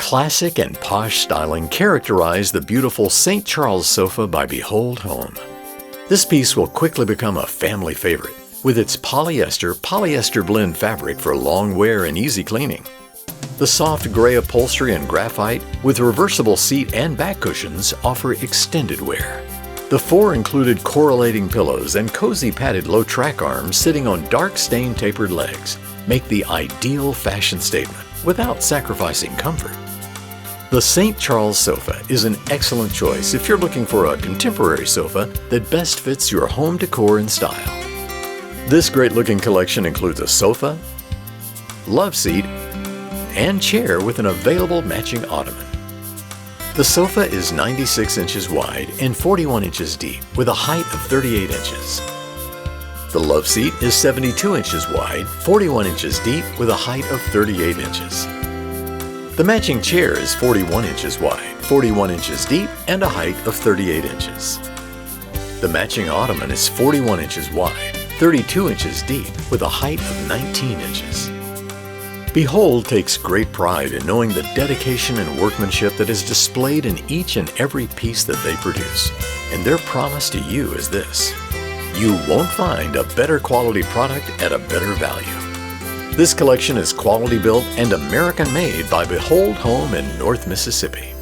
Classic and posh styling characterize the beautiful St. Charles sofa by Behold Home. This piece will quickly become a family favorite with its polyester-blend fabric for long wear and easy cleaning. The soft gray upholstery and graphite with reversible seat and back cushions offer extended wear. The 4 included correlating pillows and cozy padded low track arms sitting on dark stained tapered legs make the ideal fashion statement without sacrificing comfort. The St. Charles sofa is an excellent choice if you're looking for a contemporary sofa that best fits your home decor and style. This great-looking collection includes a sofa, loveseat, and chair with an available matching ottoman. The sofa is 96 inches wide and 41 inches deep with a height of 38 inches. The loveseat is 72 inches wide, 41 inches deep with a height of 38 inches. The matching chair is 41 inches wide, 41 inches deep, and a height of 38 inches. The matching ottoman is 41 inches wide, 32 inches deep, with a height of 19 inches. Behold takes great pride in knowing the dedication and workmanship that is displayed in each and every piece that they produce, and their promise to you is this: you won't find a better quality product at a better value. This collection is quality built and American made by Behold Home in North Mississippi.